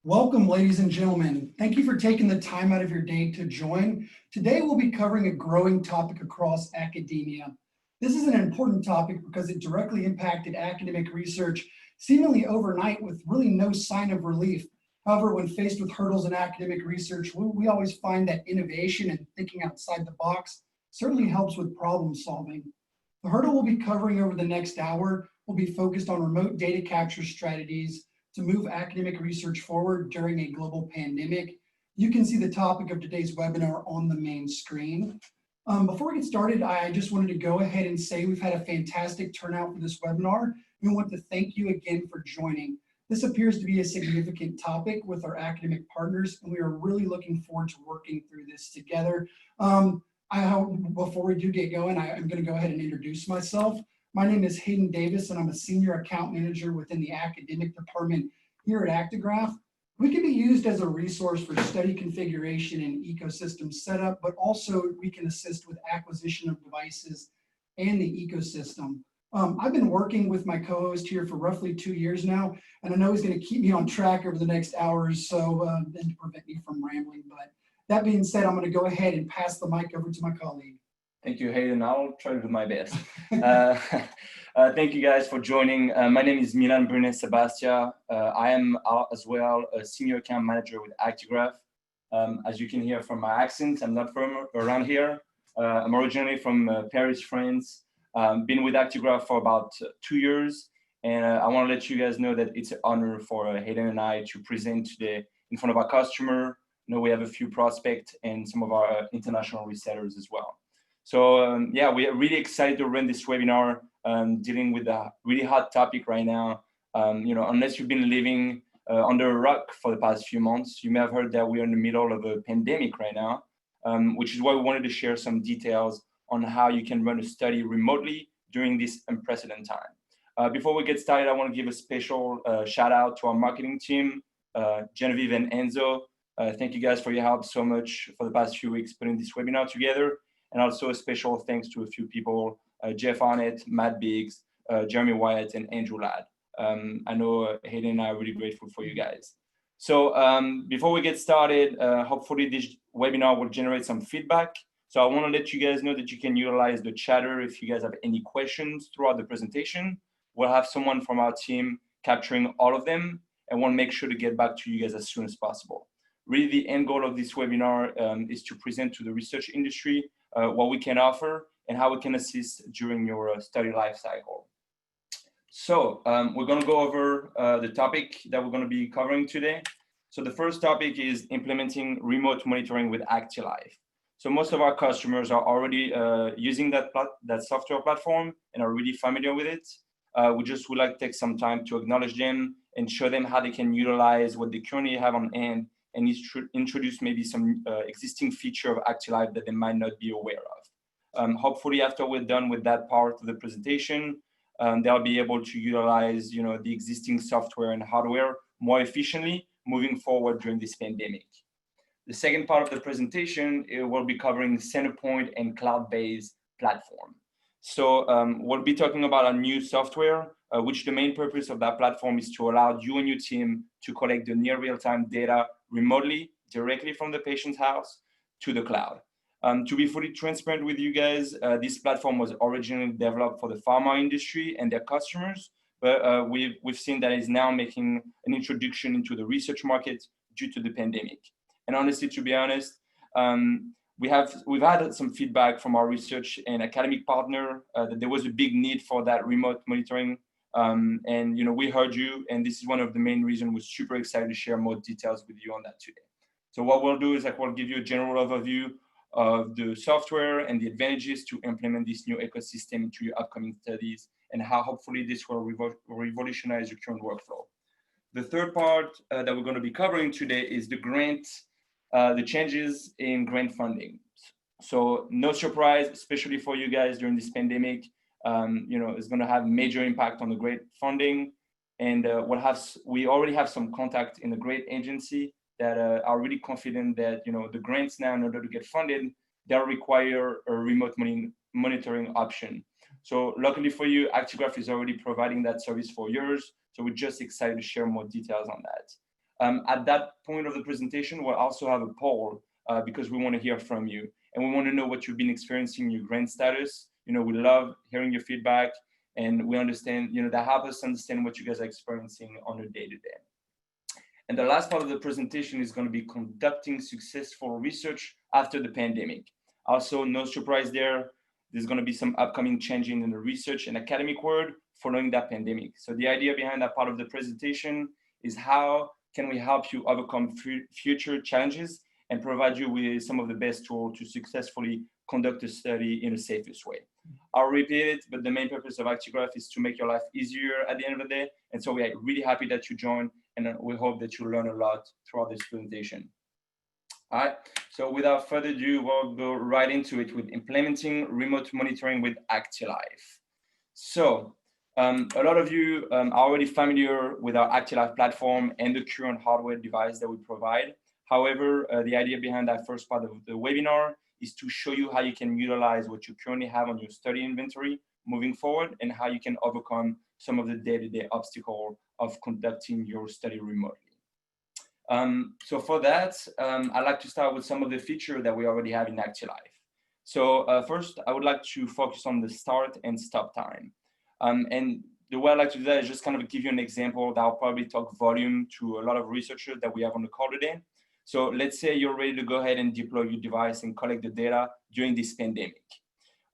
Welcome, ladies and gentlemen. Thank you for taking the time out of your day to join. Today, we'll be covering a growing topic across academia. This is an important topic because it directly impacted academic research seemingly overnight with really no sign of relief. However, when faced with hurdles in academic research, we always find that innovation and thinking outside the box certainly helps with problem solving. The hurdle we'll be covering over the next hour will be focused on remote data capture strategies to move academic research forward during a global pandemic. You can see the topic of today's webinar on the main screen. Before we get started, I just wanted to go ahead and say we've had a fantastic turnout for this webinar. We want to thank you again for joining. This appears to be a significant topic with our academic partners, and we are really looking forward to working through this together. Before we do get going, I'm going to go ahead and introduce myself. My name is Hayden Davis, and I'm a senior account manager within the academic department here at ActiGraph. We can be used as a resource for study configuration and ecosystem setup, but also we can assist with acquisition of devices and the ecosystem. I've been working with my co-host here for roughly 2 years now, and I know he's going to keep me on track over the next hour or so and to prevent me from rambling. But that being said, I'm going to go ahead and pass the mic over to my colleague. Thank you, Hayden. I'll try to do my best. Thank you guys for joining. My name is Milan Brunet-Sebastia. I am as well a senior account manager with ActiGraph. As you can hear from my accent, I'm not from around here. I'm originally from Paris, France. Been with ActiGraph for about 2 years. And I want to let you guys know that it's an honor for Hayden and I to present today in front of our customer. You know, we have a few prospects and some of our international resellers as well. So yeah, we are really excited to run this webinar dealing with a really hot topic right now. You know, unless you've been living under a rock for the past few months, you may have heard that we are in the middle of a pandemic right now, which is why we wanted to share some details on how you can run a study remotely during this unprecedented time. Before we get started, I want to give a special shout out to our marketing team, Genevieve and Enzo. Thank you guys for your help so much for the past few weeks putting this webinar together. And also a special thanks to a few people, Jeff Arnett, Matt Biggs, Jeremy Wyatt, and Andrew Ladd. I know Hayden and I are really grateful for you guys. So before we get started, hopefully this webinar will generate some feedback. So I want to let you guys know that you can utilize the chatter if you guys have any questions throughout the presentation. We'll have someone from our team capturing all of them, and we'll make sure to get back to you guys as soon as possible. Really, the end goal of this webinar is to present to the research industry what we can offer and how we can assist during your study life cycle. So we're going to go over the topic that we're going to be covering today. So the first topic is implementing remote monitoring with ActiLife. So most of our customers are already using that software platform and are really familiar with it. We just would like to take some time to acknowledge them and show them how they can utilize what they currently have on hand and introduce maybe some existing feature of ActiLife that they might not be aware of. Hopefully, after we're done with that part of the presentation, they'll be able to utilize, you know, the existing software and hardware more efficiently moving forward during this pandemic. The second part of the presentation, it will be covering Centerpoint and cloud-based platform. So we'll be talking about a new software, which the main purpose of that platform is to allow you and your team to collect the near real-time data remotely, directly from the patient's house to the cloud. To be fully transparent with you guys, this platform was originally developed for the pharma industry and their customers, but we've seen that it's now making an introduction into the research market due to the pandemic. And honestly, to be honest, we've had some feedback from our research and academic partner that there was a big need for that remote monitoring. And you know, we heard you, and this is one of the main reasons we're super excited to share more details with you on that today. So what we'll do is we'll give you a general overview of the software and the advantages to implement this new ecosystem into your upcoming studies and how hopefully this will revolutionize your current workflow. The third part that we're going to be covering today is the changes in grant funding. So no surprise, especially for you guys during this pandemic, you know, it's going to have major impact on the grant funding. And we already have some contact in the grant agency that are really confident that, you know, the grants now, in order to get funded, they'll require a remote monitoring option. So luckily for you, ActiGraph is already providing that service for years. So we're just excited to share more details on that. At that point of the presentation, we'll also have a poll because we want to hear from you. And we want to know what you've been experiencing in your grant status. We love hearing your feedback, and we understand, that help us understand what you guys are experiencing on a day-to-day. And the last part of the presentation is going to be conducting successful research after the pandemic. Also, no surprise there, there's going to be some upcoming changes in the research and academic world following that pandemic. So the idea behind that part of the presentation is how can we help you overcome future challenges and provide you with some of the best tools to successfully conduct a study in the safest way. I'll repeat it, but the main purpose of ActiGraph is to make your life easier at the end of the day. And so we are really happy that you joined, and we hope that you learn a lot throughout this presentation. All right, so without further ado, we'll go right into it with implementing remote monitoring with ActiLife. So a lot of you are already familiar with our ActiLife platform and the current hardware device that we provide. However, the idea behind that first part of the webinar is to show you how you can utilize what you currently have on your study inventory moving forward, and how you can overcome some of the day-to-day obstacles of conducting your study remotely. So for that, I'd like to start with some of the features that we already have in ActiLife. So first, I would like to focus on the start and stop time. And the way I like to do that is just kind of give you an example that I'll probably talk volume to a lot of researchers that we have on the call today. So let's say you're ready to go ahead and deploy your device and collect the data during this pandemic.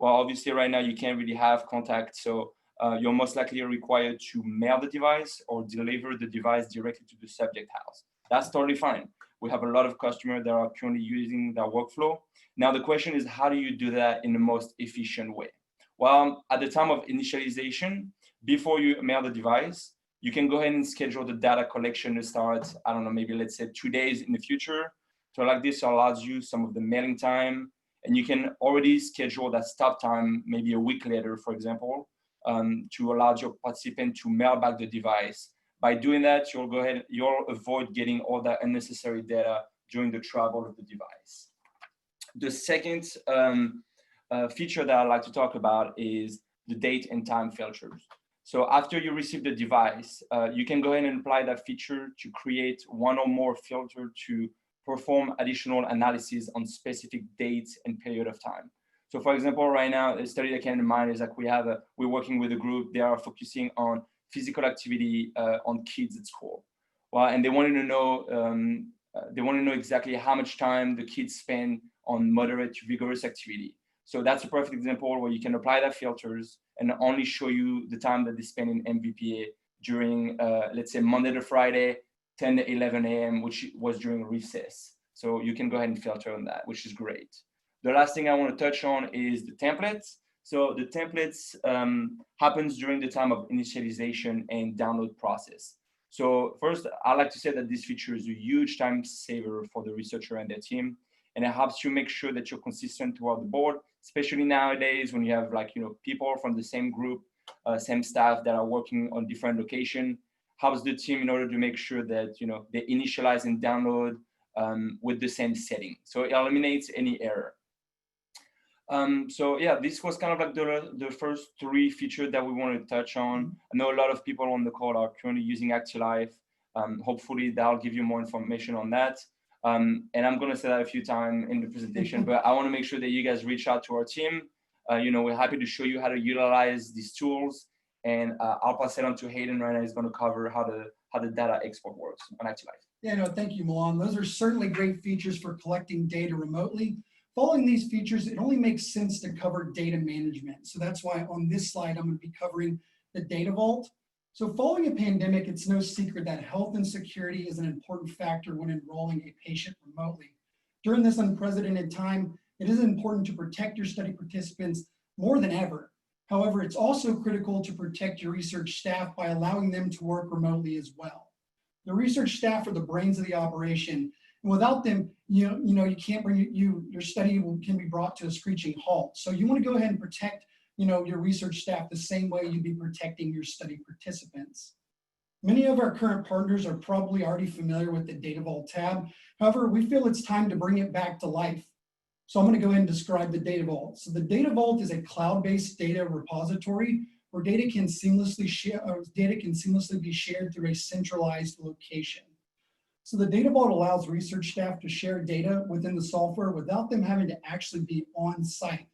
Well, obviously right now you can't really have contact, so you're most likely required to mail the device or deliver the device directly to the subject house. That's totally fine. We have a lot of customers that are currently using that workflow. Now the question is, how do you do that in the most efficient way? Well, at the time of initialization, before you mail the device, you can go ahead and schedule the data collection to start, I don't know, maybe let's say 2 days in the future. So like this allows you some of the mailing time, and you can already schedule that stop time maybe a week later, for example, to allow your participant to mail back the device. By doing that, you'll avoid getting all that unnecessary data during the travel of the device. The second feature that I'd like to talk about is the date and time filters. So after you receive the device, you can go ahead and apply that feature to create one or more filters to perform additional analysis on specific dates and period of time. So for example, right now, a study that came to mind is like we're working with a group, they are focusing on physical activity on kids at school. Well, and they wanted to know exactly how much time the kids spend on moderate to vigorous activity. So that's a perfect example where you can apply that filters and only show you the time that they spend in MVPA during, let's say, Monday to Friday, 10 to 11 a.m., which was during recess. So you can go ahead and filter on that, which is great. The last thing I want to touch on is the templates. So the templates happens during the time of initialization and download process. So first, I like to say that this feature is a huge time saver for the researcher and their team, and it helps you make sure that you're consistent throughout the board, especially nowadays when you have people from the same group, same staff that are working on different locations. Helps the team in order to make sure that they initialize and download with the same setting. So it eliminates any error. So yeah, this was kind of like the first 3 features that we wanted to touch on. I know a lot of people on the call are currently using ActiLife. Hopefully that'll give you more information on that. And I'm going to say that a few times in the presentation, but I want to make sure that you guys reach out to our team. We're happy to show you how to utilize these tools, and I'll pass it on to Hayden right now. He's going to cover how the data export works on ActiLife. Yeah, no, thank you, Milan. Those are certainly great features for collecting data remotely. Following these features, it only makes sense to cover data management. So that's why on this slide, I'm going to be covering the data vault. So following a pandemic, it's no secret that health and security is an important factor when enrolling a patient remotely. During this unprecedented time, it is important to protect your study participants more than ever. However, it's also critical to protect your research staff by allowing them to work remotely as well. The research staff are the brains of the operation. And without them, you can't bring your study can be brought to a screeching halt. So you want to go ahead and protect your research staff the same way you'd be protecting your study participants. Many of our current partners are probably already familiar with the Data Vault tab. However, we feel it's time to bring it back to life. So I'm going to go ahead and describe the Data Vault. So the Data Vault is a cloud-based data repository where data can seamlessly be shared through a centralized location. So the data vault allows research staff to share data within the software without them having to actually be on site.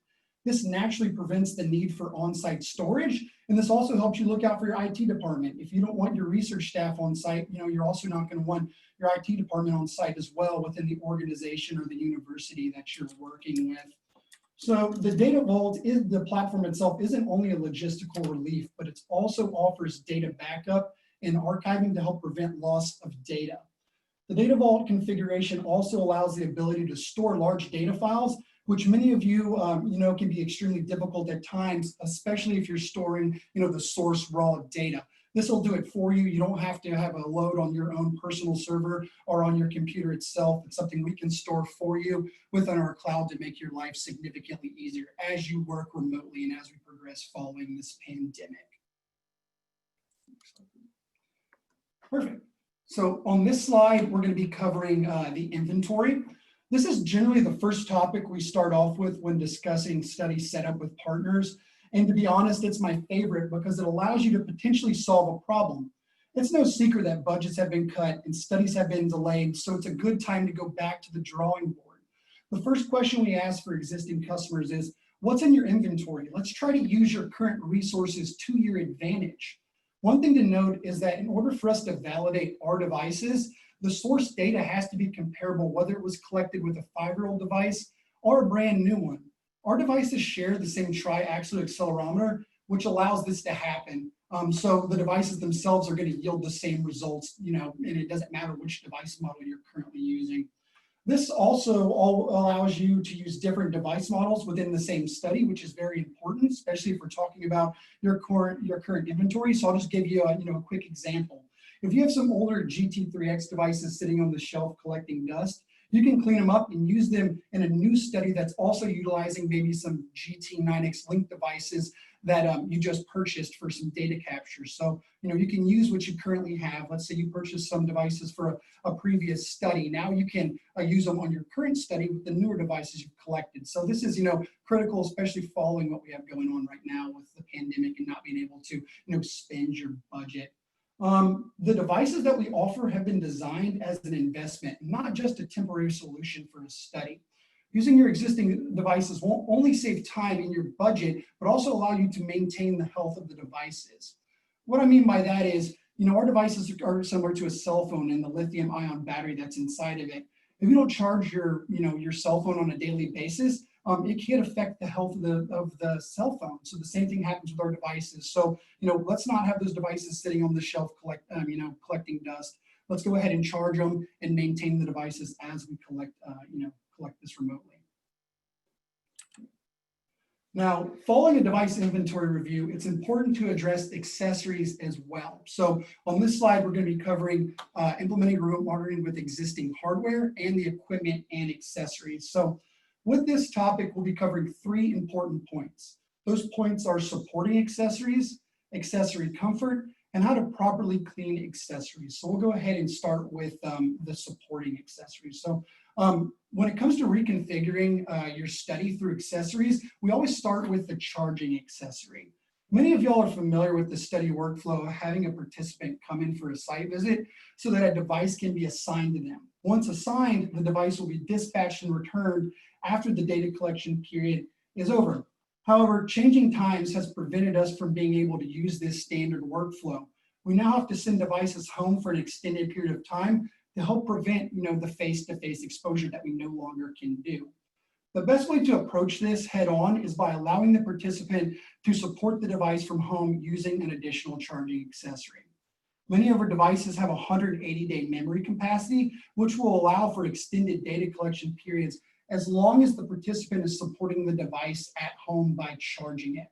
This naturally prevents the need for on-site storage, and this also helps you look out for your IT department. If you don't want your research staff on site, you're also not going to want your IT department on site as well within the organization or the university that you're working with. So the data vault is the platform itself isn't only a logistical relief, but it also offers data backup and archiving to help prevent loss of data. The data vault configuration also allows the ability to store large data files, which many of you, can be extremely difficult at times, especially if you're storing, the source raw data. This will do it for you. You don't have to have a load on your own personal server or on your computer itself. It's something we can store for you within our cloud to make your life significantly easier as you work remotely and as we progress following this pandemic. Perfect. So on this slide, we're going to be covering the inventory. This is generally the first topic we start off with when discussing study setup with partners. And to be honest, it's my favorite because it allows you to potentially solve a problem. It's no secret that budgets have been cut and studies have been delayed, so it's a good time to go back to the drawing board. The first question we ask for existing customers is, what's in your inventory? Let's try to use your current resources to your advantage. One thing to note is that in order for us to validate our devices, the source data has to be comparable, whether it was collected with a 5-year-old device or a brand new one. Our devices share the same triaxial accelerometer, which allows this to happen. So the devices themselves are going to yield the same results, and it doesn't matter which device model you're currently using. This also allows you to use different device models within the same study, which is very important, especially if we're talking about your current inventory. So I'll just give you a quick example. If you have some older GT3X devices sitting on the shelf collecting dust, you can clean them up and use them in a new study that's also utilizing maybe some GT9X Link devices that you just purchased for some data capture. So, you can use what you currently have. Let's say you purchased some devices for a previous study. Now you can use them on your current study with the newer devices you've collected. So this is, critical, especially following what we have going on right now with the pandemic and not being able to, spend your budget. The devices that we offer have been designed as an investment, not just a temporary solution for a study. Using your existing devices won't only save time in your budget, but also allow you to maintain the health of the devices. What I mean by that is, our devices are similar to a cell phone and the lithium ion battery that's inside of it. If you don't charge your cell phone on a daily basis, it can affect the health of the cell phone. So the same thing happens with our devices. So, let's not have those devices sitting on the shelf collecting dust. Let's go ahead and charge them and maintain the devices as we collect this remotely. Now, following a device inventory review, it's important to address accessories as well. So on this slide, we're going to be covering implementing remote monitoring with existing hardware and the equipment and accessories. So with this topic, we'll be covering 3 important points. Those points are supporting accessories, accessory comfort, and how to properly clean accessories. So we'll go ahead and start with the supporting accessories. So when it comes to reconfiguring your study through accessories, we always start with the charging accessory. Many of y'all are familiar with the study workflow of having a participant come in for a site visit so that a device can be assigned to them. Once assigned, the device will be dispatched and returned after the data collection period is over. However, changing times has prevented us from being able to use this standard workflow. We now have to send devices home for an extended period of time to help prevent, the face-to-face exposure that we no longer can do. The best way to approach this head-on is by allowing the participant to support the device from home using an additional charging accessory. Many of our devices have 180-day memory capacity, which will allow for extended data collection periods as long as the participant is supporting the device at home by charging it.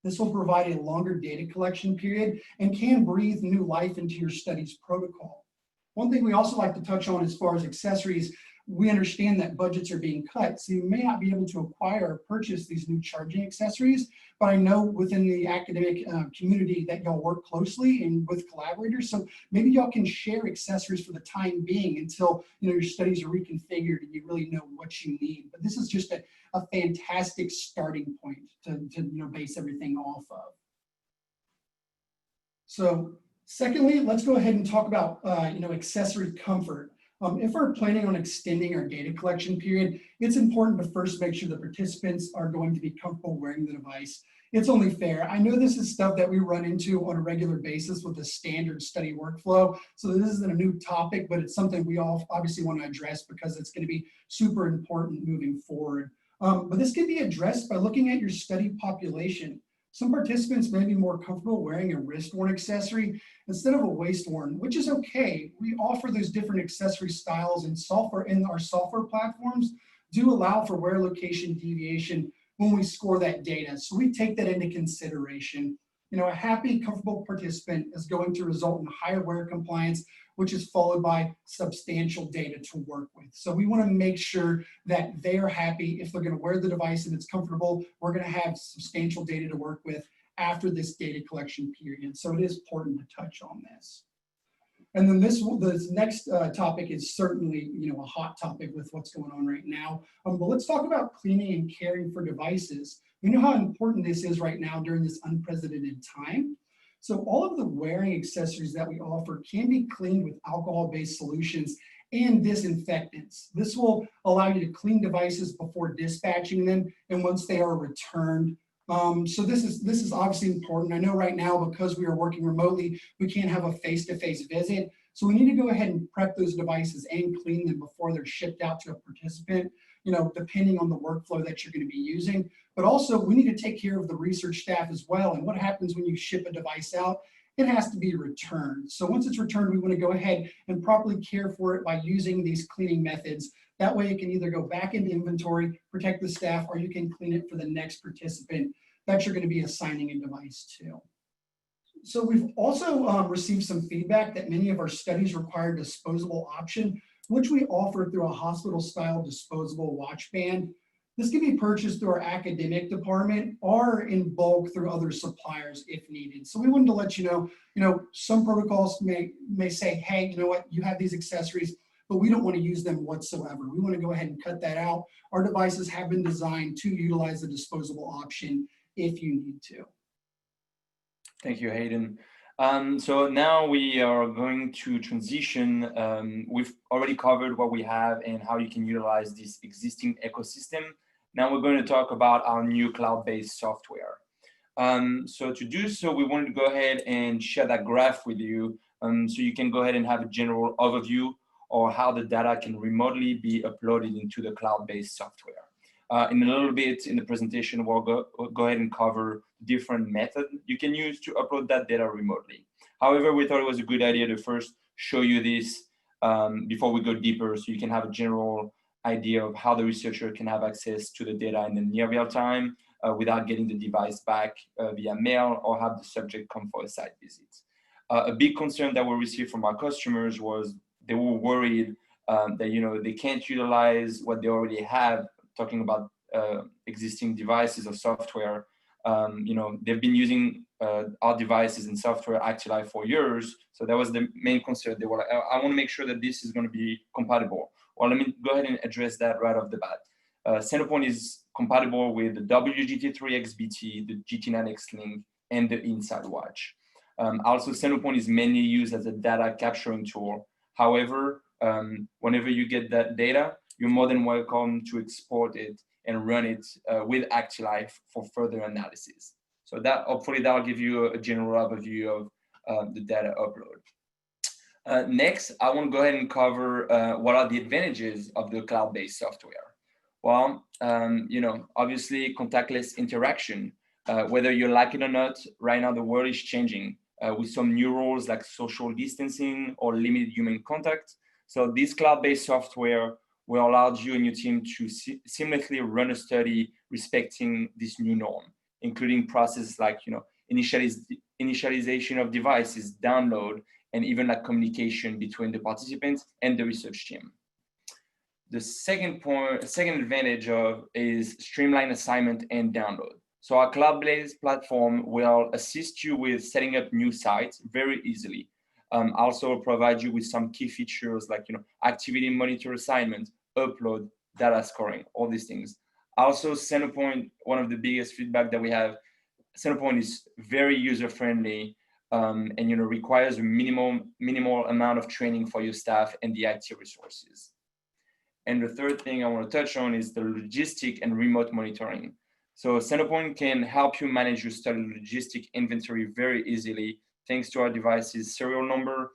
This will provide a longer data collection period and can breathe new life into your study's protocol. One thing we also like to touch on as far as accessories, we understand that budgets are being cut, so you may not be able to acquire or purchase these new charging accessories, but I know within the academic community that y'all work closely and with collaborators, so maybe y'all can share accessories for the time being until your studies are reconfigured and you really know what you need. But this is just a fantastic starting point to base everything off of. So secondly, let's go ahead and talk about accessory comfort. If we're planning on extending our data collection period, it's important to first make sure the participants are going to be comfortable wearing the device. It's only fair. I know this is stuff that we run into on a regular basis with the standard study workflow. So this isn't a new topic, but it's something we all obviously want to address because it's going to be super important moving forward. But this can be addressed by looking at your study population. Some participants may be more comfortable wearing a wrist-worn accessory instead of a waist-worn, which is okay. We offer those different accessory styles and software in our software platforms do allow for wear location deviation when we score that data. So we take that into consideration. You know, a happy, comfortable participant is going to result in higher wear compliance, which is followed by substantial data to work with. So we want to make sure that they are happy. If they're going to wear the device and it's comfortable, we're going to have substantial data to work with after this data collection period. So it is important to touch on this. And then this next topic is certainly, you know, a hot topic with what's going on right now. But let's talk about cleaning and caring for devices. We know how important this is right now during this unprecedented time. So all of the wearing accessories that we offer can be cleaned with alcohol-based solutions and disinfectants. This will allow you to clean devices before dispatching them and once they are returned. So this is obviously important. I know right now, because we are working remotely, we can't have a face-to-face visit. So we need to go ahead and prep those devices and clean them before they're shipped out to a participant, you know, depending on the workflow that you're going to be using. But also we need to take care of the research staff as well. And what happens when you ship a device out? It has to be returned. So once it's returned, we want to go ahead and properly care for it by using these cleaning methods. That way it can either go back into inventory, protect the staff, or you can clean it for the next participant that you're going to be assigning a device to. So we've also received some feedback that many of our studies require disposable option, which we offer through a hospital-style disposable watch band. This can be purchased through our academic department or in bulk through other suppliers if needed. So we wanted to let you know, some protocols may say, hey, you know what, you have these accessories, but we don't want to use them whatsoever. We want to go ahead and cut that out. Our devices have been designed to utilize the disposable option if you need to. Thank you, Hayden. So now we are going to transition. We've already covered what we have and how you can utilize this existing ecosystem. Now we're going to talk about our new cloud-based software. So to do so, we wanted to go ahead and share that graph with you so you can go ahead and have a general overview or how the data can remotely be uploaded into the cloud-based software. In a little bit in the presentation, we'll go ahead and cover different methods you can use to upload that data remotely. However, we thought it was a good idea to first show you this before we go deeper so you can have a general idea of how the researcher can have access to the data in the near real time without getting the device back via mail or have the subject come for a site visit. A big concern that we received from our customers was they were worried that they can't utilize what they already have, talking about existing devices or software. They've been using our devices and software ActiGraph for years. So that was the main concern. They were like, I want to make sure that this is going to be compatible. Well, let me go ahead and address that right off the bat. Centerpoint is compatible with the WGT3XBT, the GT9X Link, and the Inside Watch. Also, Centerpoint is mainly used as a data capturing tool. However, whenever you get that data, you're more than welcome to export it and run it with ActiGraph for further analysis. So that hopefully that'll give you a general overview of the data upload. Next, I want to go ahead and cover what are the advantages of the cloud-based software. Well, obviously contactless interaction. Whether you like it or not, right now the world is changing with some new rules like social distancing or limited human contact. So this cloud-based software will allow you and your team to seamlessly run a study respecting this new norm, including processes like initialization of devices, download, and even like communication between the participants and the research team. The second advantage is streamlined assignment and download. So our cloud-based platform will assist you with setting up new sites very easily. Also provide you with some key features like activity monitor assignment, upload, data scoring, all these things. Also, Centerpoint, one of the biggest feedback that we have, Centerpoint is very user-friendly. and requires a minimal amount of training for your staff and the IT resources. And the third thing I want to touch on is the logistic and remote monitoring. So Centerpoint can help you manage your study logistic inventory very easily thanks to our device's serial number.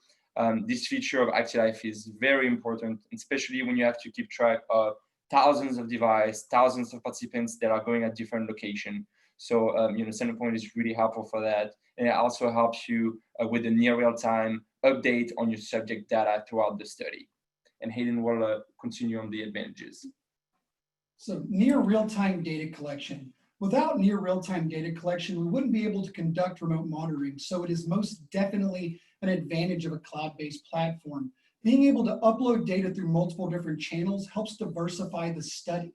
This feature of ActiGraph is very important, especially when you have to keep track of thousands of devices, thousands of participants that are going at different locations. So Centerpoint is really helpful for that. And it also helps you with the near real-time update on your subject data throughout the study. And Hayden will continue on the advantages. So near real-time data collection. Without near real-time data collection, we wouldn't be able to conduct remote monitoring. So it is most definitely an advantage of a cloud-based platform. Being able to upload data through multiple different channels helps diversify the study.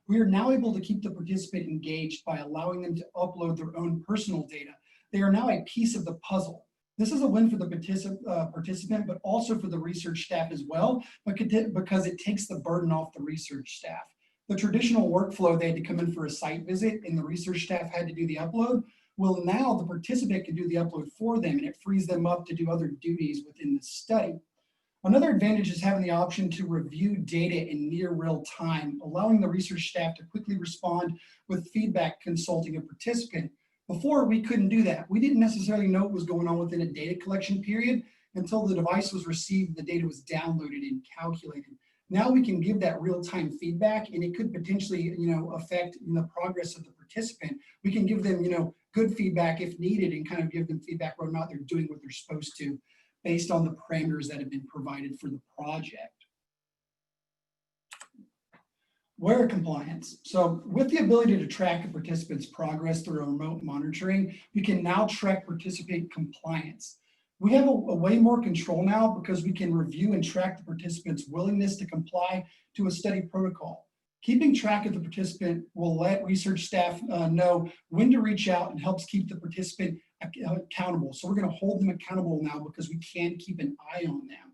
We are now able to keep the participant engaged by allowing them to upload their own personal data. They are now a piece of the puzzle. This is a win for the participant, but also for the research staff as well, because it takes the burden off the research staff. The traditional workflow, they had to come in for a site visit and the research staff had to do the upload. Well, now the participant can do the upload for them and it frees them up to do other duties within the study. Another advantage is having the option to review data in near real time, allowing the research staff to quickly respond with feedback consulting a participant. Before, we couldn't do that. We didn't necessarily know what was going on within a data collection period until the device was received, the data was downloaded and calculated. Now we can give that real-time feedback, and it could potentially, affect the progress of the participant. We can give them, good feedback if needed, and kind of give them feedback whether or not they're doing what they're supposed to, based on the parameters that have been provided for the project. Where compliance. So with the ability to track a participant's progress through remote monitoring, we can now track participant compliance. We have a way more control now because we can review and track the participant's willingness to comply to a study protocol. Keeping track of the participant will let research staff know when to reach out and helps keep the participant accountable. So we're going to hold them accountable now because we can keep an eye on them.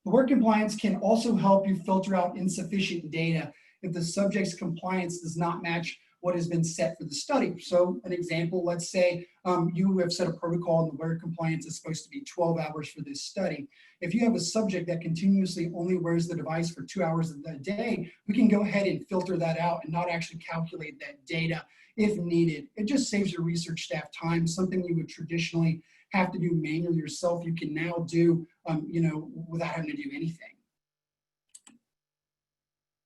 The work compliance can also help you filter out insufficient data if the subject's compliance does not match what has been set for the study. So an example, let's say you have set a protocol and the wear compliance is supposed to be 12 hours for this study. If you have a subject that continuously only wears the device for 2 hours a day, we can go ahead and filter that out and not actually calculate that data if needed. It just saves your research staff time, something you would traditionally have to do manually yourself. You can now do, without having to do anything.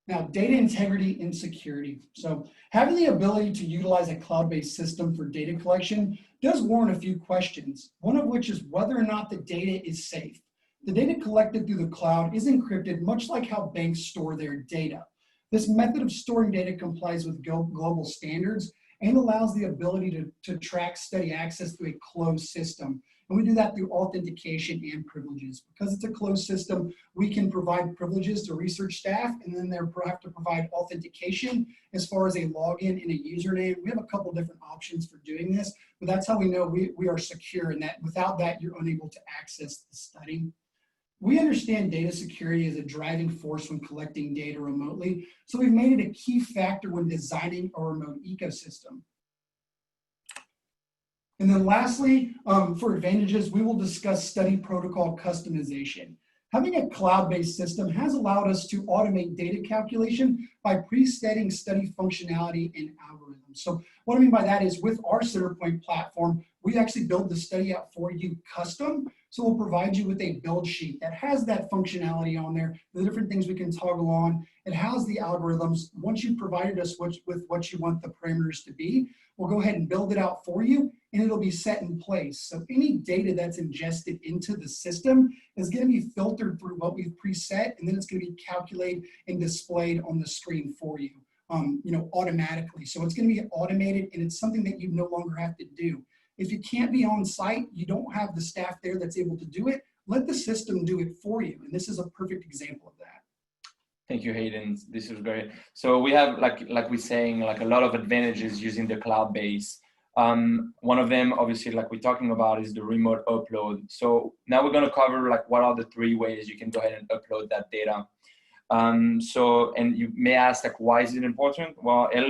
Now, data integrity and security. So having the ability to utilize a cloud-based system for data collection does warrant a few questions, one of which is whether or not the data is safe. The data collected through the cloud is encrypted, much like how banks store their data. This method of storing data complies with global standards and allows the ability to track study access through a closed system. And we do that through authentication and privileges. Because it's a closed system, we can provide privileges to research staff, and then they have to provide authentication as far as a login and a username. We have a couple different options for doing this, but that's how we know we are secure, and that without that, you're unable to access the study. We understand data security as a driving force when collecting data remotely, so we've made it a key factor when designing a remote ecosystem. And then lastly, for advantages, we will discuss study protocol customization. Having a cloud-based system has allowed us to automate data calculation by presetting study functionality and algorithms. So what I mean by that is with our Centerpoint platform, we actually build the study out for you custom. So we'll provide you with a build sheet that has that functionality on there, the different things we can toggle on. It has the algorithms. Once you've provided us with what you want the parameters to be, we'll go ahead and build it out for you, and it'll be set in place. So any data that's ingested into the system is going to be filtered through what we've preset, and then it's going to be calculated and displayed on the screen for you, automatically. So it's going to be automated, and it's something that you no longer have to do. If you can't be on site, you don't have the staff there that's able to do it, let the system do it for you. And this is a perfect example of that. Thank you, Hayden. This is great. So we have, like we're saying, like a lot of advantages using the cloud base. One of them, obviously, like we're talking about, is the remote upload. So now we're going to cover like what are the 3 ways you can go ahead and upload that data. And you may ask, like, why is it important? Well, it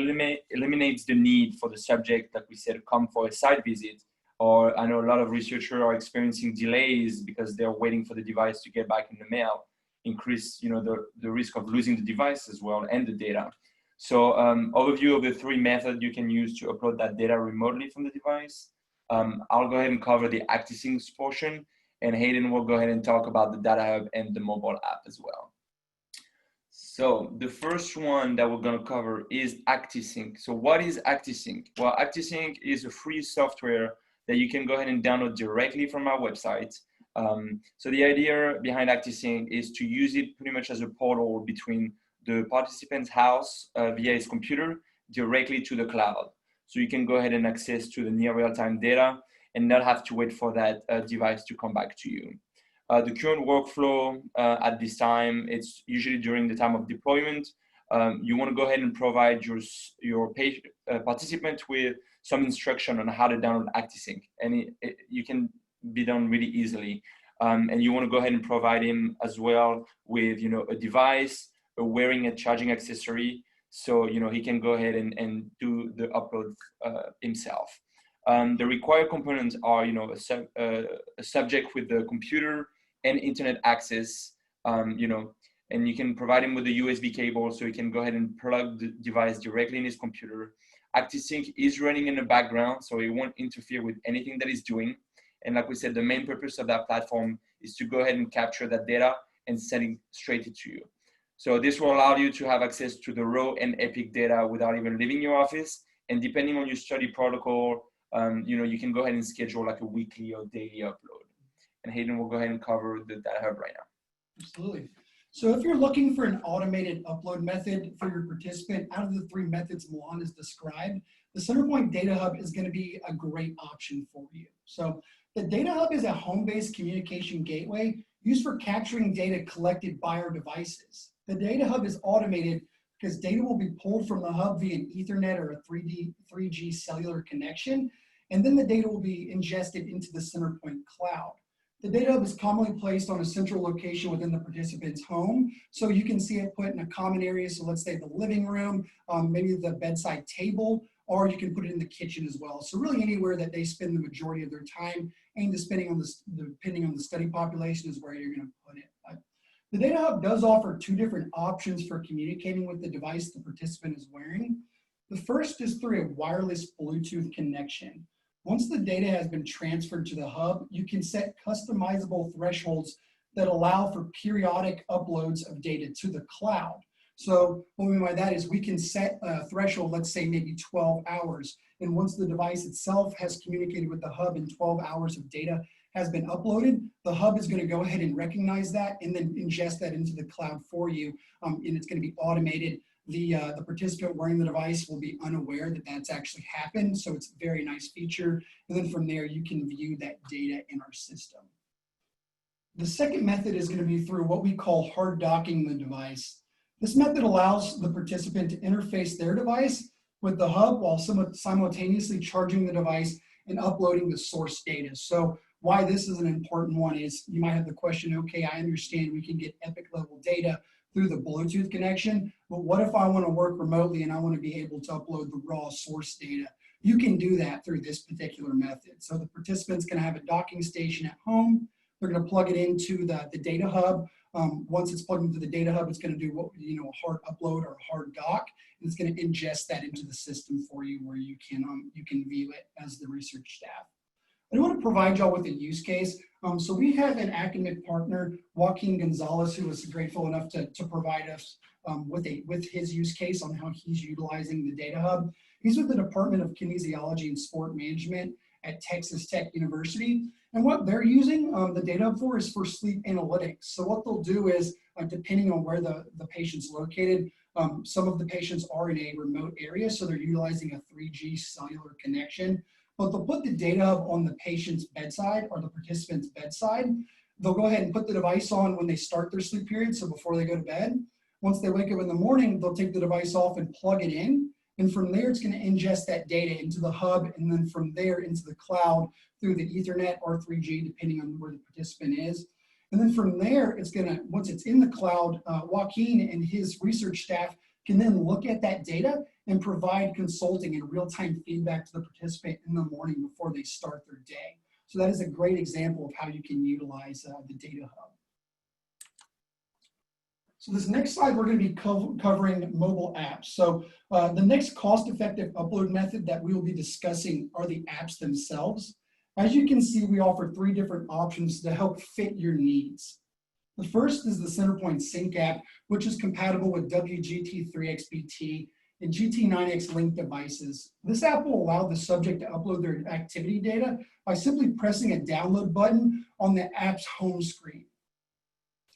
eliminates the need for the subject, like we said, to come for a site visit or I know a lot of researchers are experiencing delays because they're waiting for the device to get back in the mail, increase the risk of losing the device as well and the data. So overview of the 3 methods you can use to upload that data remotely from the device. I'll go ahead and cover the ActiSync portion, and Hayden will go ahead and talk about the data hub and the mobile app as well. So the first one that we're going to cover is ActiSync. So what is ActiSync? Well, ActiSync is a free software that you can go ahead and download directly from our website. So the idea behind ActiSync is to use it pretty much as a portal between the participant's house via his computer directly to the cloud. So you can go ahead and access to the near real-time data and not have to wait for that device to come back to you. The current workflow at this time, it's usually during the time of deployment. You want to go ahead and provide your participant with some instruction on how to download ActiSync, and you can be done really easily. And you want to go ahead and provide him as well with a device, wearing a charging accessory, so he can go ahead and do the upload himself. The required components are a subject with the computer and internet access, and you can provide him with a USB cable so he can go ahead and plug the device directly in his computer. ActiSync is running in the background, so it won't interfere with anything that he's doing. And like we said, the main purpose of that platform is to go ahead and capture that data and send it straight to you. So this will allow you to have access to the raw and epic data without even leaving your office. And depending on your study protocol, you can go ahead and schedule like a weekly or daily upload. And Hayden will go ahead and cover the data hub right now. Absolutely. So if you're looking for an automated upload method for your participant, out of the 3 methods Milan has described, the Centerpoint Data Hub is going to be a great option for you. So the Data Hub is a home-based communication gateway used for capturing data collected by our devices. The Data Hub is automated because data will be pulled from the hub via an Ethernet or a 3G cellular connection, and then the data will be ingested into the Centerpoint cloud. The Data Hub is commonly placed on a central location within the participant's home, so you can see it put in a common area. So let's say the living room, maybe the bedside table, or you can put it in the kitchen as well. So really anywhere that they spend the majority of their time, and depending on the study population is where you're going to put it. The Data Hub does offer 2 different options for communicating with the device the participant is wearing. The first is through a wireless Bluetooth connection. Once the data has been transferred to the hub, you can set customizable thresholds that allow for periodic uploads of data to the cloud. So what we mean by that is we can set a threshold, let's say maybe 12 hours. And once the device itself has communicated with the hub and 12 hours of data has been uploaded, the hub is going to go ahead and recognize that and then ingest that into the cloud for you. And it's going to be automated. The participant wearing the device will be unaware that that's actually happened. So it's a very nice feature. And then from there, you can view that data in our system. The second method is going to be through what we call hard docking the device. This method allows the participant to interface their device with the hub while simultaneously charging the device and uploading the source data. So why this is an important one is you might have the question, okay, I understand we can get epic level data through the Bluetooth connection, but what if I want to work remotely and I want to be able to upload the raw source data? You can do that through this particular method. So the participant's going to have a docking station at home. They're going to plug it into the data hub. Once it's plugged into the data hub, it's going to do a hard upload or a hard dock, and it's going to ingest that into the system for you where you can view it as the research staff. I want to provide y'all with a use case. So we have an academic partner, Joaquin Gonzalez, who was grateful enough to provide us with his use case on how he's utilizing the data hub. He's with the Department of Kinesiology and Sport Management at Texas Tech University. And what they're using the data hub for is for sleep analytics. So what they'll do is, depending on where the patient's located, some of the patients are in a remote area, so they're utilizing a 3G cellular connection. But they'll put the data hub on the patient's bedside or the participant's bedside. They'll go ahead and put the device on when they start their sleep period, so before they go to bed. Once they wake up in the morning, they'll take the device off and plug it in. And from there, it's going to ingest that data into the hub, and then from there into the cloud through the Ethernet or 3G, depending on where the participant is. And then from there, it's going to, once it's in the cloud, Joaquin and his research staff can then look at that data and provide consulting and real-time feedback to the participant in the morning before they start their day. So that is a great example of how you can utilize the Data Hub. So this next slide, we're going to be covering mobile apps. So the next cost-effective upload method that we will be discussing are the apps themselves. As you can see, we offer 3 different options to help fit your needs. The first is the Centerpoint Sync app, which is compatible with WGT3XBT and GT9X linked devices. This app will allow the subject to upload their activity data by simply pressing a download button on the app's home screen.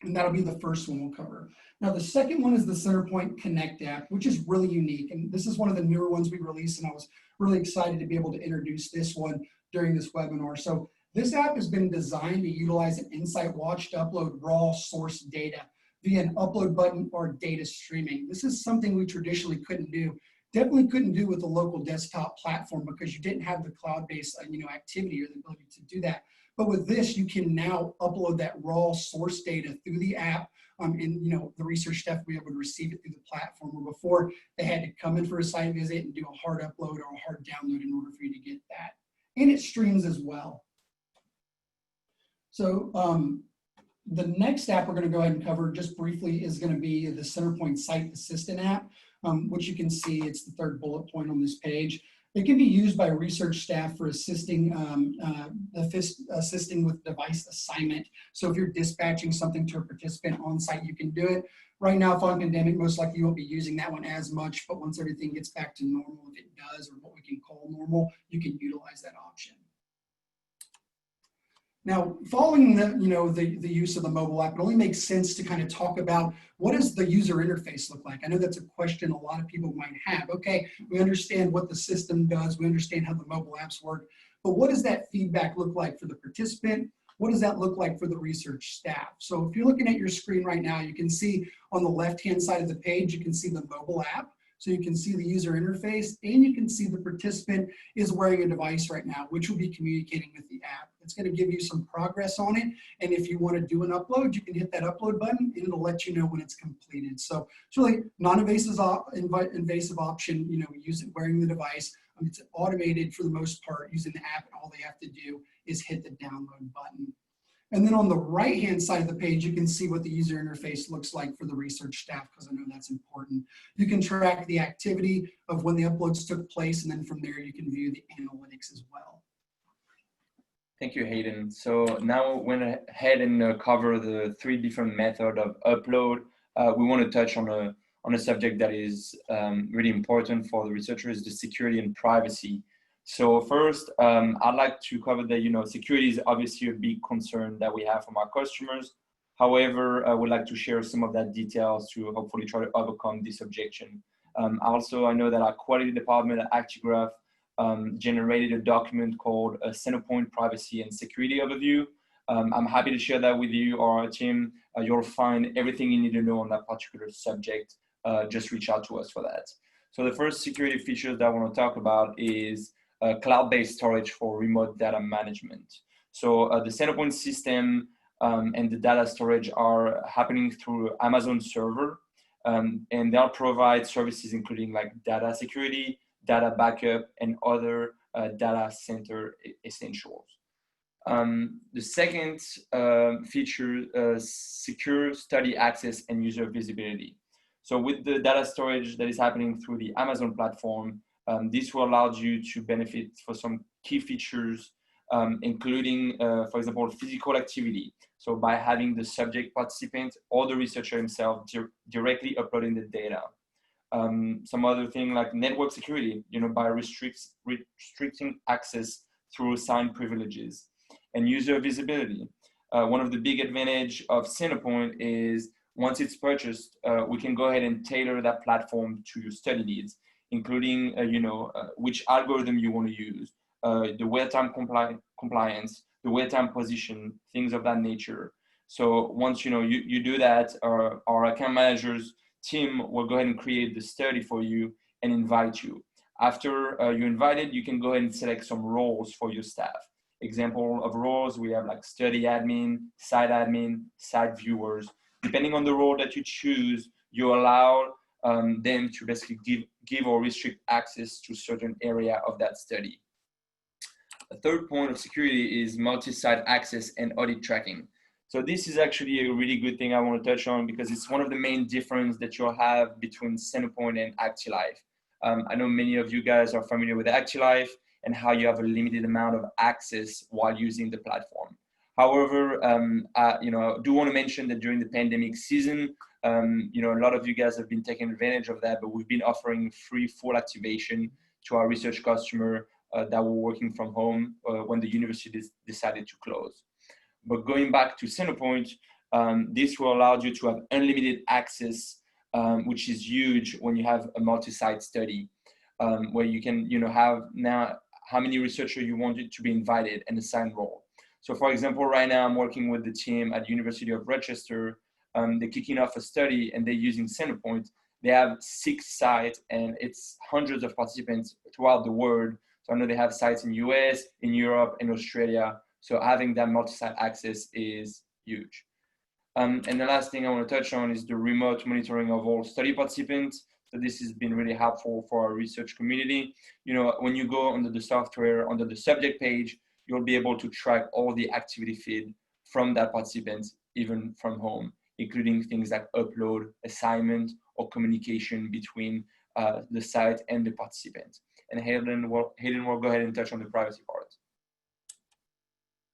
And that'll be the first one we'll cover. Now, the second one is the Centerpoint Connect app, which is really unique. And this is one of the newer ones we released, and I was really excited to be able to introduce this one during this webinar. So this app has been designed to utilize an Insight Watch to upload raw source data via an upload button or data streaming. This is something we traditionally couldn't do. Definitely couldn't do with the local desktop platform because you didn't have the cloud-based activity or the ability to do that. But with this, you can now upload that raw source data through the app, and the research staff will be able to receive it through the platform. Where before they had to come in for a site visit and do a hard upload or a hard download in order for you to get that. And it streams as well. So the next app we're going to go ahead and cover just briefly is going to be the Centerpoint Site Assistant app, which you can see it's the 3rd bullet point on this page. It can be used by research staff for assisting with device assignment. So if you're dispatching something to a participant on site, you can do it. Right now, following pandemic, most likely you won't be using that one as much, but once everything gets back to normal, if it does, or what we can call normal, you can utilize that option. Now, following the use of the mobile app, it only makes sense to kind of talk about what does the user interface look like. I know that's a question a lot of people might have. Okay, we understand what the system does, we understand how the mobile apps work, but what does that feedback look like for the participant? What does that look like for the research staff? So if you're looking at your screen right now, you can see on the left-hand side of the page, you can see the mobile app. So you can see the user interface, and you can see the participant is wearing a device right now, which will be communicating with the app. It's going to give you some progress on it. And if you want to do an upload, you can hit that upload button and it'll let you know when it's completed. So it's really non-invasive invasive option, use it wearing the device. It's automated for the most part using the app, and all they have to do is hit the download button. And then on the right-hand side of the page, you can see what the user interface looks like for the research staff, because I know that's important. You can track the activity of when the uploads took place, and then from there, you can view the analytics as well. Thank you, Hayden. So now we went ahead and cover the 3 different methods of upload. We want to touch on a subject that is really important for the researchers, the security and privacy. So first, I'd like to cover that, security is obviously a big concern that we have from our customers. However, I would like to share some of that details to hopefully try to overcome this objection. Also, I know that our quality department at ActiGraph generated a document called a Centerpoint Privacy and Security Overview. I'm happy to share that with you or our team. You'll find everything you need to know on that particular subject. Just reach out to us for that. So the first security feature that I want to talk about is cloud-based storage for remote data management. So the Centerpoint system and the data storage are happening through Amazon server, and they'll provide services including like data security, data backup, and other data center essentials. The second feature, secure study access and user visibility. So with the data storage that is happening through the Amazon platform, this will allow you to benefit for some key features, including, for example, physical activity. So by having the subject participant or the researcher himself directly uploading the data. Some other thing like network security, by restricting access through assigned privileges. And user visibility. One of the big advantage of Centerpoint is once it's purchased, we can go ahead and tailor that platform to your study needs, including which algorithm you want to use, the wait time compliance, the wait time position, things of that nature. So once you do that, our account managers team will go ahead and create the study for you and invite you. After you're invited, you can go ahead and select some roles for your staff. Example of roles, we have like study admin, site viewers. Depending on the role that you choose, you allow them to basically give or restrict access to certain area of that study. A third point of security is multi-site access and audit tracking. So this is actually a really good thing I want to touch on because it's one of the main differences that you'll have between Centerpoint and ActiLife. I know many of you guys are familiar with ActiLife and how you have a limited amount of access while using the platform. However, I do want to mention that during the pandemic season, a lot of you guys have been taking advantage of that, but we've been offering free full activation to our research customer that were working from home when the universities decided to close. But going back to Centerpoint, this will allow you to have unlimited access, which is huge when you have a multi-site study, where you can have now how many researchers you wanted to be invited and assign role. So for example, right now I'm working with the team at the University of Rochester. They're kicking off a study and they're using Centerpoint. They have 6 sites and it's hundreds of participants throughout the world. So I know they have sites in US, in Europe, and Australia. So having that multi-site access is huge. And the last thing I want to touch on is the remote monitoring of all study participants. So this has been really helpful for our research community. When you go under the software, under the subject page, you'll be able to track all the activity feed from that participant, even from home, including things like upload, assignment, or communication between the site and the participant. And Hayden will go ahead and touch on the privacy part.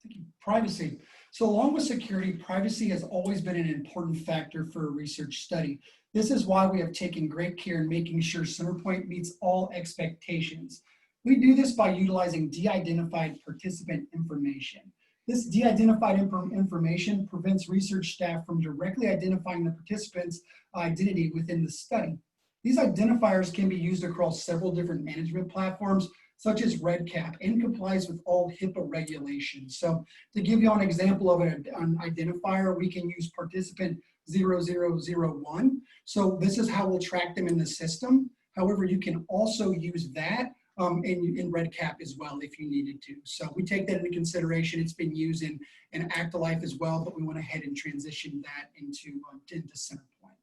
Thank you. Privacy. So along with security, privacy has always been an important factor for a research study. This is why we have taken great care in making sure Centerpoint meets all expectations. We do this by utilizing de-identified participant information. This de-identified information prevents research staff from directly identifying the participant's identity within the study. These identifiers can be used across several different management platforms, such as REDCap, and complies with all HIPAA regulations. So to give you an example of an identifier, we can use participant 0001. So this is how we'll track them in the system. However, you can also use that in REDCap as well if you needed to. So we take that into consideration. It's been used in ActiLife as well, but we went ahead and transitioned that into Centerpoint.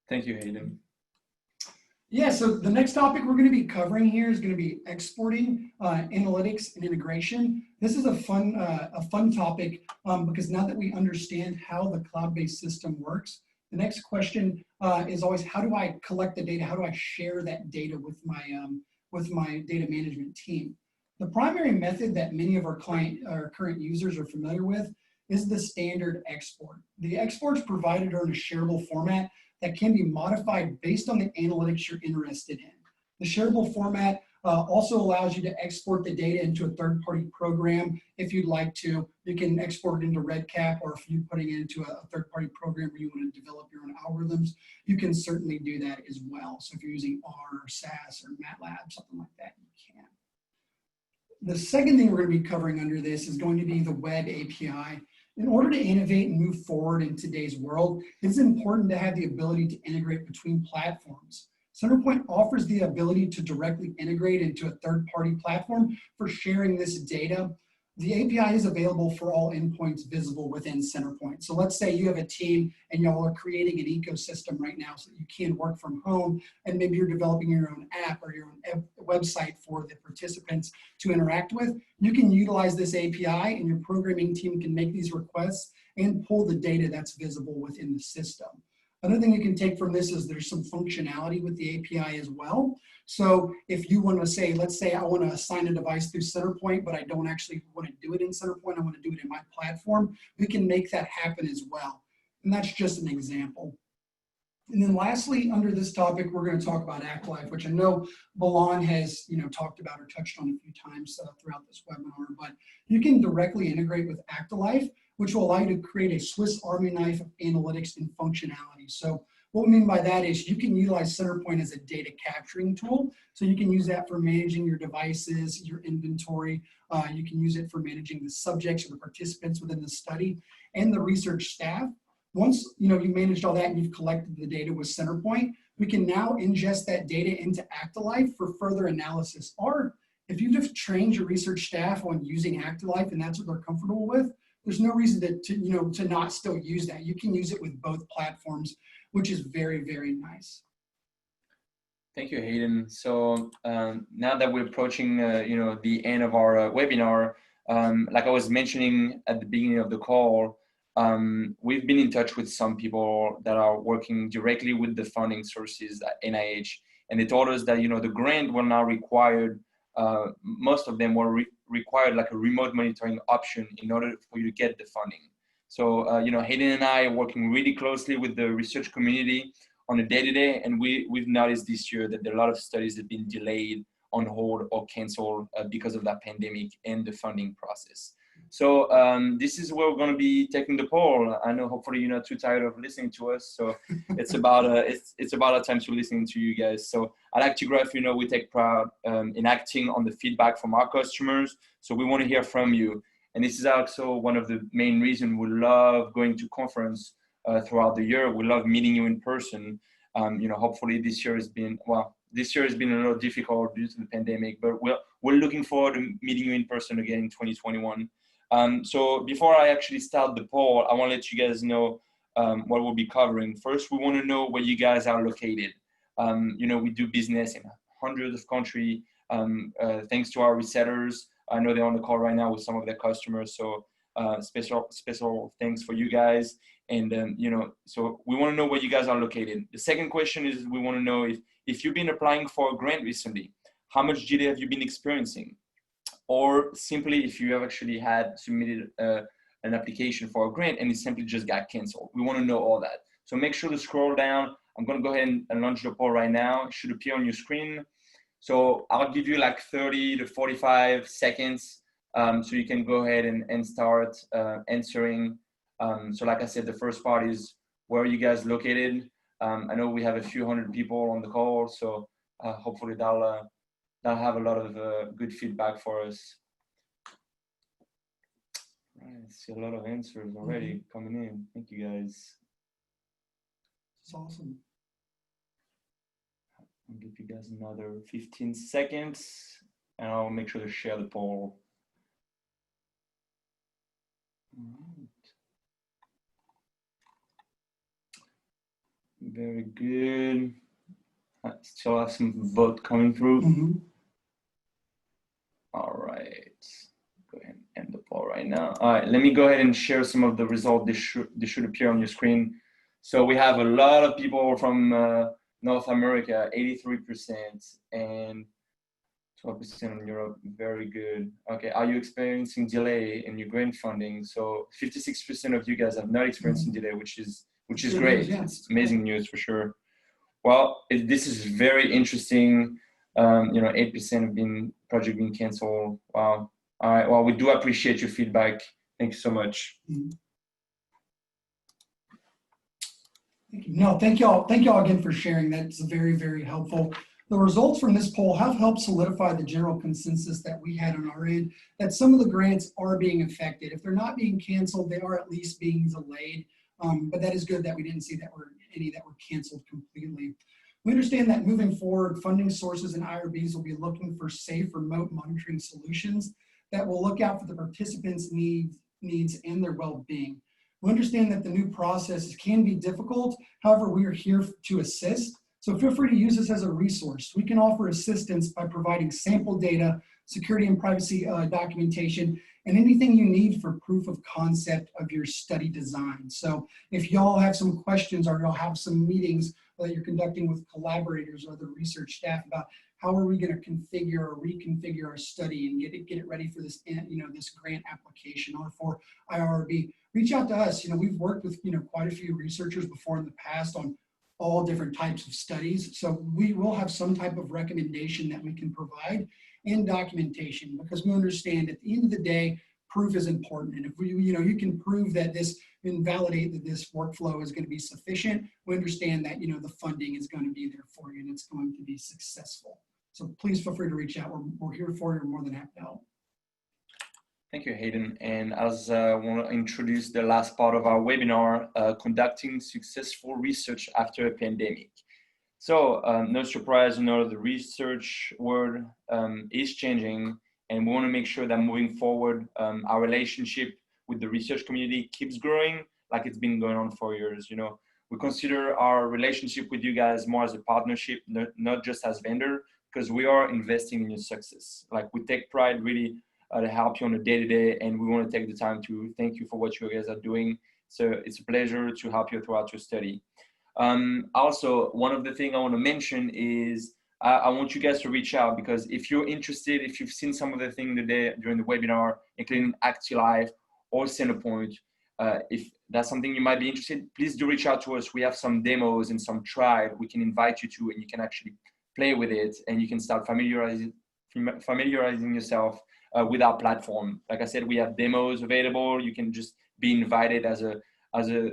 Thank you, Hayden. Yeah, so the next topic we're going to be covering here is going to be exporting analytics and integration. This is a fun topic because now that we understand how the cloud-based system works, the next question is always, how do I collect the data? How do I share that data with my data management team? The primary method that many of our current users are familiar with is the standard export. The exports provided are in a shareable format that can be modified based on the analytics you're interested in. The shareable format also allows you to export the data into a third-party program. If you'd like to, you can export it into REDCap, or if you're putting it into a third-party program where you want to develop your own algorithms, you can certainly do that as well. So if you're using R or SAS or MATLAB, something like that, you can. The second thing we're going to be covering under this is going to be the web API. In order to innovate and move forward in today's world, it's important to have the ability to integrate between platforms. Centerpoint offers the ability to directly integrate into a third-party platform for sharing this data. The API is available for all endpoints visible within Centerpoint. So let's say you have a team and y'all are creating an ecosystem right now so that you can work from home, and maybe you're developing your own app or your own website for the participants to interact with. You can utilize this API and your programming team can make these requests and pull the data that's visible within the system. Another thing you can take from this is there's some functionality with the API as well. So if you want to say, let's say I want to assign a device through Centerpoint, but I don't actually want to do it in Centerpoint, I want to do it in my platform, we can make that happen as well. And that's just an example. And then lastly, under this topic, we're going to talk about ActiLife, which I know Balan has talked about or touched on a few times throughout this webinar, but you can directly integrate with ActiLife, which will allow you to create a Swiss Army knife of analytics and functionality. So what we mean by that is you can utilize Centerpoint as a data capturing tool. So you can use that for managing your devices, your inventory. You can use it for managing the subjects or the participants within the study and the research staff. Once you managed all that and you've collected the data with Centerpoint, we can now ingest that data into ActiLife for further analysis. Or if you've just trained your research staff on using ActiLife and that's what they're comfortable with, there's no reason to not still use that. You can use it with both platforms, which is very, very nice. Thank you, Hayden. So now that we're approaching, the end of our webinar, like I was mentioning at the beginning of the call, we've been in touch with some people that are working directly with the funding sources at NIH, and they told us that the grant were now required. Most of them were required like a remote monitoring option in order for you to get the funding. So Hayden and I are working really closely with the research community on a day-to-day, and we've noticed this year that there are a lot of studies that have been delayed, on hold, or canceled because of that pandemic and the funding process. So this is where we're going to be taking the poll. I know hopefully you're not too tired of listening to us, so it's about a time to listen to you guys. So at ActiGraph, we take pride in acting on the feedback from our customers. So we want to hear from you, and this is also one of the main reasons we love going to conference throughout the year. We love meeting you in person. Hopefully this year has been a little difficult due to the pandemic, but we're looking forward to meeting you in person again in 2021. So before I actually start the poll, I want to let you guys know what we'll be covering. First, we want to know where you guys are located. We do business in hundreds of countries, thanks to our resellers. I know they're on the call right now with some of their customers, so special thanks for you guys. And so we want to know where you guys are located. The second question is, we want to know if you've been applying for a grant recently, how much delay have you been experiencing? Or simply if you have actually had submitted an application for a grant and it simply just got canceled. We want to know all that. So make sure to scroll down. I'm going to go ahead and launch the poll right now. It should appear on your screen. So I'll give you like 30 to 45 seconds so you can go ahead and start answering. So like I said, the first part is, where are you guys located? I know we have a few hundred people on the call, so hopefully that'll have a lot of good feedback for us. Right, I see a lot of answers already coming in. Thank you guys. It's awesome. I'll give you guys another 15 seconds and I'll make sure to share the poll. All right. Very good. I still have some vote coming through. All right. Go ahead and end the poll right now. All right, let me go ahead and share some of the results. They should appear on your screen. So we have a lot of people from North America, 83%, and 12% in Europe. Very good. Okay, are you experiencing delay in your grant funding? So 56% of you guys have not experienced delay, which is great. Yeah. It's amazing news for sure. Well, this is very interesting. 8% have project being canceled. Wow. All right. Well, we do appreciate your feedback. Thank you so much. Thank you. No, thank y'all again for sharing. That's very, very helpful. The results from this poll have helped solidify the general consensus that we had on our end, that some of the grants are being affected. If they're not being canceled, they are at least being delayed. But that is good that we didn't see any that were canceled completely. We understand that moving forward, funding sources and IRBs will be looking for safe remote monitoring solutions that will look out for the participants' needs and their well-being. We understand that the new processes can be difficult. However, we are here to assist. So feel free to use this as a resource. We can offer assistance by providing sample data, security and privacy documentation, and anything you need for proof of concept of your study design. So if y'all have some questions or y'all have some meetings that you're conducting with collaborators or other research staff about how are we going to configure or reconfigure our study and get it ready for this, this grant application or for IRB, reach out to us. We've worked with, quite a few researchers before in the past on all different types of studies. So we will have some type of recommendation that we can provide and documentation, because we understand at the end of the day, proof is important. And if you can prove that this and validate that this workflow is going to be sufficient, we understand that, the funding is going to be there for you and it's going to be successful. So please feel free to reach out. We're here for you. We're more than happy to help. Thank you, Hayden. And as I want to introduce the last part of our webinar, conducting successful research after a pandemic. So no surprise, the research world is changing, and we want to make sure that moving forward, our relationship with the research community keeps growing like it's been going on for years. You know, we consider our relationship with you guys more as a partnership, not just as vendor, because we are investing in your success. Like we take pride really to help you on a day-to-day, and we want to take the time to thank you for what you guys are doing. So it's a pleasure to help you throughout your study. Also, one of the things I want to mention is I want you guys to reach out, because if you're interested, if you've seen some of the things today during the webinar, including ActiGraph or Centerpoint, if that's something you might be interested in, please do reach out to us. We have some demos and some trial we can invite you to, and you can actually play with it, and you can start familiarizing yourself with our platform. Like I said, we have demos available. You can just be invited as a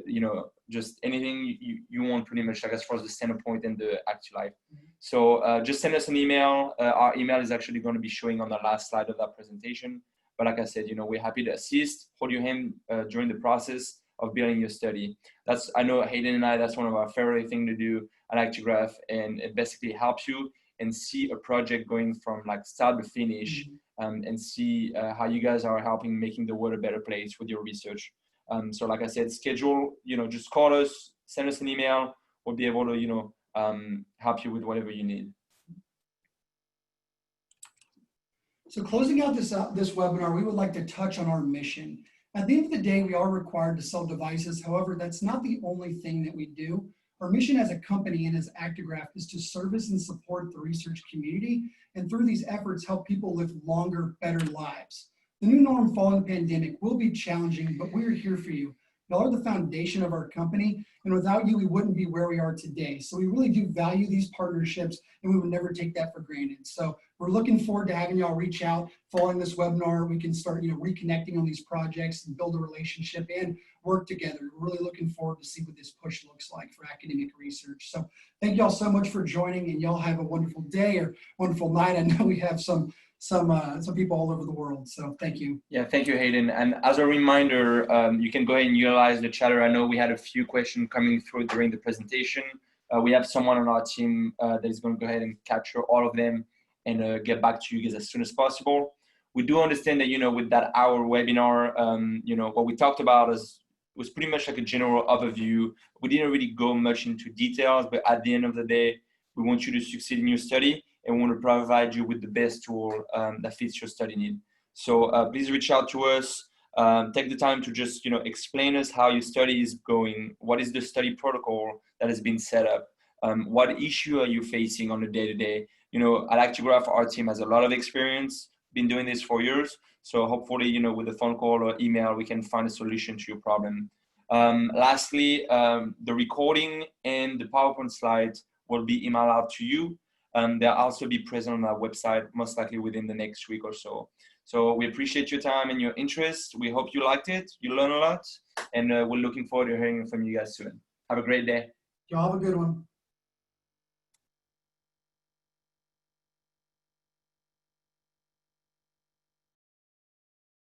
you know, just anything you want, pretty much, like as far as the Centerpoint and the ActiGraph. So just send us an email. Our email is actually going to be showing on the last slide of that presentation. But like I said, you know, we're happy to assist, hold your hand during the process of building your study. I know Hayden and I, that's one of our favorite things to do at ActiGraph, and it basically helps you and see a project going from like start to finish, and see how you guys are helping making the world a better place with your research. So like I said, schedule, you know, just call us, send us an email. We'll be able to, you know, help you with whatever you need. So closing out this webinar, we would like to touch on our mission. At the end of the day, we are required to sell devices. However, that's not the only thing that we do. Our mission as a company and as ActiGraph is to service and support the research community, and through these efforts, help people live longer, better lives. The new norm following the pandemic will be challenging, but we're here for you. Y'all are the foundation of our company, and without you, we wouldn't be where we are today. So we really do value these partnerships, and we would never take that for granted. So we're looking forward to having y'all reach out. Following this webinar, we can start, you know, reconnecting on these projects and build a relationship and work together. We're really looking forward to see what this push looks like for academic research. So thank y'all so much for joining, and y'all have a wonderful day or wonderful night. I know we have some people all over the world. So thank you. Yeah, thank you, Hayden. And as a reminder, you can go ahead and utilize the chatter. I know we had a few questions coming through during the presentation. We have someone on our team that is going to go ahead and capture all of them and get back to you guys as soon as possible. We do understand that, you know, with that hour webinar, you know, what we talked about was pretty much like a general overview. We didn't really go much into details, but at the end of the day, we want you to succeed in your study, and we want to provide you with the best tool that fits your study need. So please reach out to us. Take the time to just, you know, explain us how your study is going. What is the study protocol that has been set up? What issue are you facing on a day-to-day? You know, at ActiGraph, our team has a lot of experience, been doing this for years. So hopefully, you know, with a phone call or email, we can find a solution to your problem. Lastly, the recording and the PowerPoint slides will be emailed out to you. They'll also be present on our website, most likely within the next week or so. So we appreciate your time and your interest. We hope you liked it, you learned a lot, and we're looking forward to hearing from you guys soon. Have a great day. Y'all have a good one.